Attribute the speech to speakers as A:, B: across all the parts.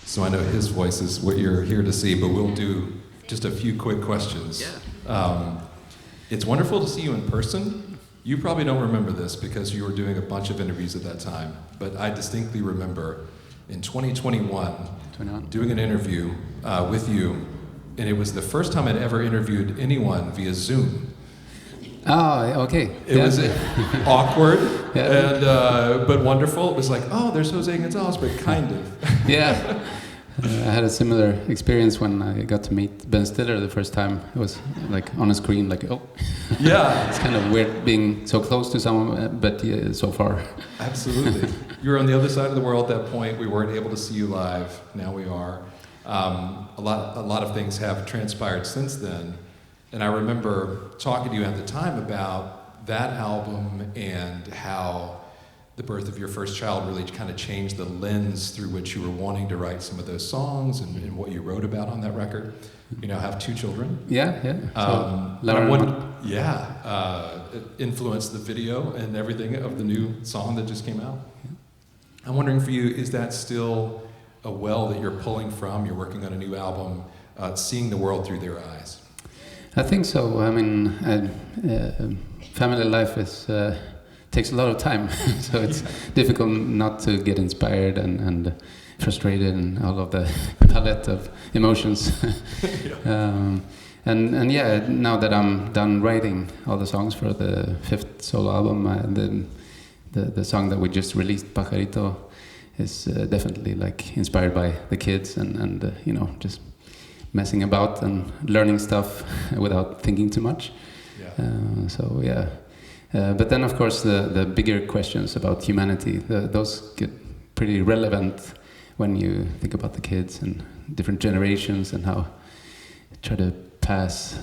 A: So I know his voice is what you're here to see, but we'll do just a few quick questions.
B: Yeah.
A: It's wonderful to see you in person. You probably don't remember this because you were doing a bunch of interviews at that time, but I distinctly remember in 2021 doing an interview with you, and it was the first time I'd ever interviewed anyone via Zoom.
C: Oh, okay.
A: It was awkward, and but wonderful. It was like, oh, there's José González, but kind of.
C: Yeah. I had a similar experience when I got to meet Ben Stiller the first time. It was like on a screen, like, oh.
A: Yeah.
C: It's kind of weird being so close to someone, but yeah, so far.
A: Absolutely. You were on the other side of the world at that point. We weren't able to see you live. Now we are. A lot of things have transpired since then. And I remember talking to you at the time about that album and how the birth of your first child really kind of changed the lens through which you were wanting to write some of those songs and what you wrote about on that record. You now have 2 children.
C: Yeah.
A: It influenced the video and everything of the new song that just came out. Yeah. I'm wondering for you, is that still a well that you're pulling from? You're working on a new album, seeing the world through their eyes.
C: I think so. I mean, family life takes a lot of time, so it's difficult not to get inspired and frustrated and all of the palette of emotions. And yeah, now that I'm done writing all the songs for the 5th solo album, the song that we just released, Pajarito, is definitely like inspired by the kids and you know, just messing about and learning stuff without thinking too much. Yeah. But then, of course, the bigger questions about humanity, those get pretty relevant when you think about the kids and different generations and how try to pass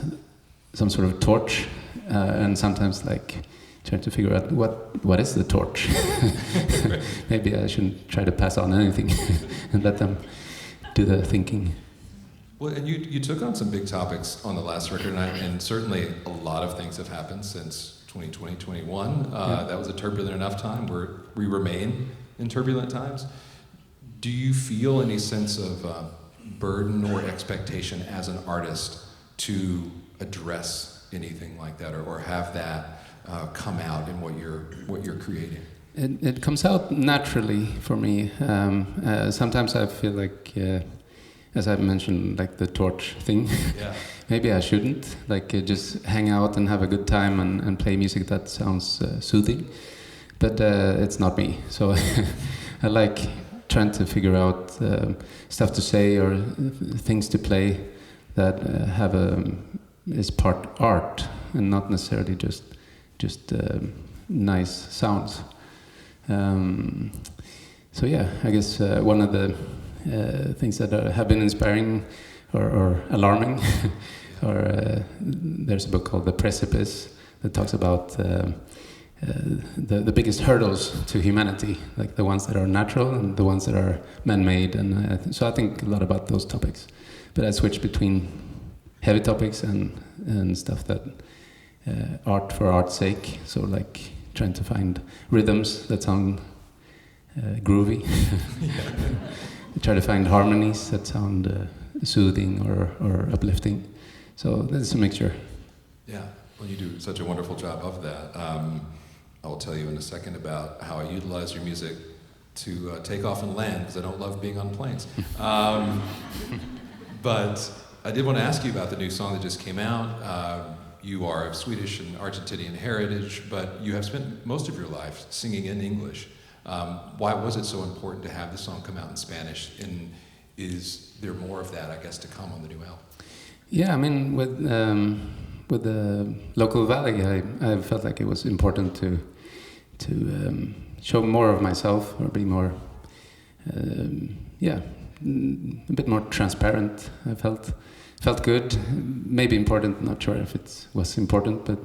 C: some sort of torch, and sometimes like trying to figure out what is the torch. Maybe I shouldn't try to pass on anything and let them do the thinking.
A: Well, and you took on some big topics on the last record, and certainly a lot of things have happened since 2020, 21. That was a turbulent enough time where we remain in turbulent times. Do you feel any sense of burden or expectation as an artist to address anything like that, or have that come out in what you're creating?
C: It comes out naturally for me. Sometimes I feel like, as I've mentioned, like the torch thing.
A: Yeah.
C: Maybe I shouldn't, like just hang out and have a good time and play music that sounds soothing. But it's not me. So I like trying to figure out stuff to say or things to play that is part art and not necessarily just nice sounds. So yeah, I guess one of the things that have been inspiring or alarming, or there's a book called The Precipice that talks about the biggest hurdles to humanity, like the ones that are natural and the ones that are man-made, and so I think a lot about those topics. But I switch between heavy topics and stuff that art for art's sake, so like trying to find rhythms that sound groovy. Try to find harmonies that sound soothing or uplifting. So that's a mixture.
A: Yeah, well, you do such a wonderful job of that. I will tell you in a second about how I utilize your music to take off and land, because I don't love being on planes. But I did want to ask you about the new song that just came out. You are of Swedish and Argentinian heritage, but you have spent most of your life singing in English. Why was it so important to have the song come out in Spanish? And is there more of that, I guess, to come on the new album?
C: Yeah, I mean, with the local valley, I felt like it was important to show more of myself, or be more, a bit more transparent. I felt good, maybe important. Not sure if it was important, but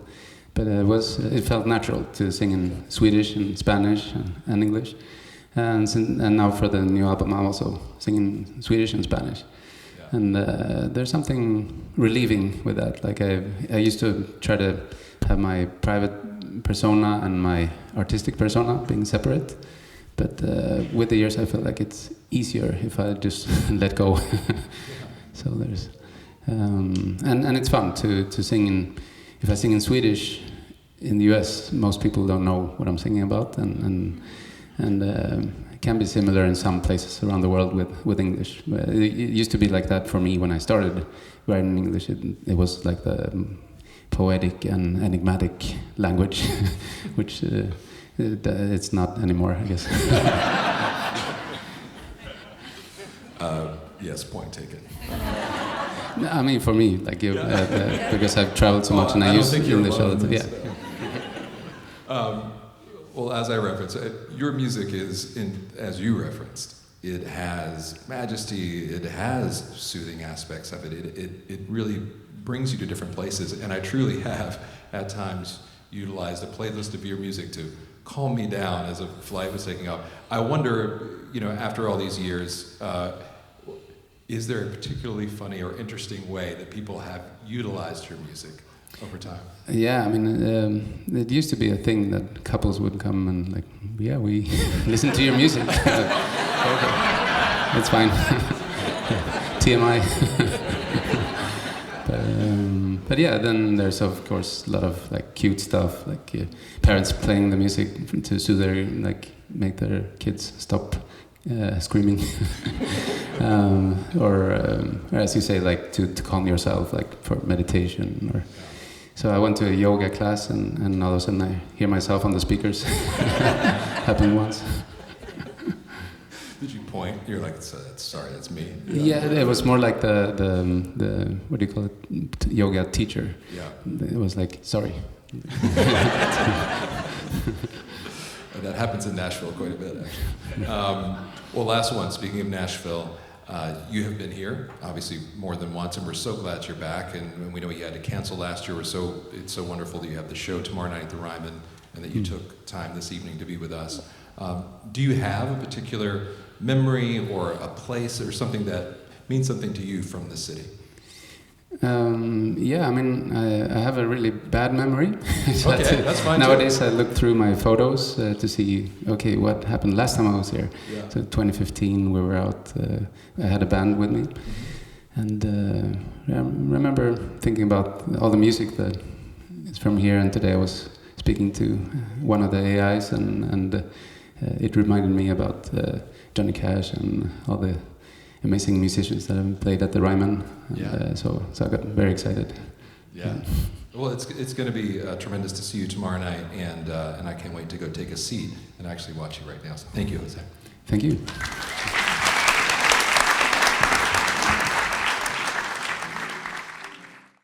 C: it felt natural to sing in Swedish and Spanish and English, and now for the new album I'm also singing Swedish and Spanish. And there's something relieving with that. Like I used to try to have my private persona and my artistic persona being separate, But with the years, I feel like it's easier if I just let go. So there's, and it's fun to sing in. If I sing in Swedish in the US, most people don't know what I'm singing about, and it can be similar in some places around the world with English. It used to be like that for me when I started writing in English. It was like the poetic and enigmatic language, which it's not anymore, I guess.
A: Yes, point taken.
C: No, I mean, for me, like because I've traveled so much and I use English all the time. Yeah.
A: Well, as I referenced, your music is, as you referenced, it has majesty, it has soothing aspects of it. It really brings you to different places, and I truly have, at times, utilized a playlist of your music to calm me down as a flight was taking off. I wonder, after all these years, is there a particularly funny or interesting way that people have utilized your music over time?
C: Yeah, I mean, it used to be a thing that couples would come and like, yeah, we listen to your music. Okay, that's fine. TMI. But yeah, then there's of course a lot of like cute stuff, like parents playing the music to soothe their, make their kids stop screaming, or as you say, like to calm yourself, like for meditation. Or so I went to a yoga class, and all of a sudden I hear myself on the speakers. Happened once.
A: Did you point? You're like, sorry, that's me.
C: Yeah, it was more like the what do you call it? Yoga teacher.
A: Yeah.
C: It was like, sorry.
A: That happens in Nashville quite a bit, actually. Well, last one, speaking of Nashville, you have been here, obviously, more than once, and we're so glad you're back. And we know you had to cancel last year. It's so wonderful that you have the show tomorrow night at the Ryman, and that you took time this evening to be with us. Do you have a particular memory or a place or something that means something to you from the city?
C: Yeah, I mean, I have a really bad memory.
A: Okay, that's fine.
C: Nowadays, I look through my photos to see, okay, what happened last time I was here.
A: Yeah.
C: So 2015, we were out. I had a band with me, and I remember thinking about all the music that is from here. And today, I was speaking to one of the AIs, and it reminded me about Johnny Cash and all the amazing musicians that have played at the Ryman. And, so I got very excited.
A: Yeah. Well, it's going to be tremendous to see you tomorrow night, and I can't wait to go take a seat and actually watch you right now. So thank you, Jose.
C: Thank you.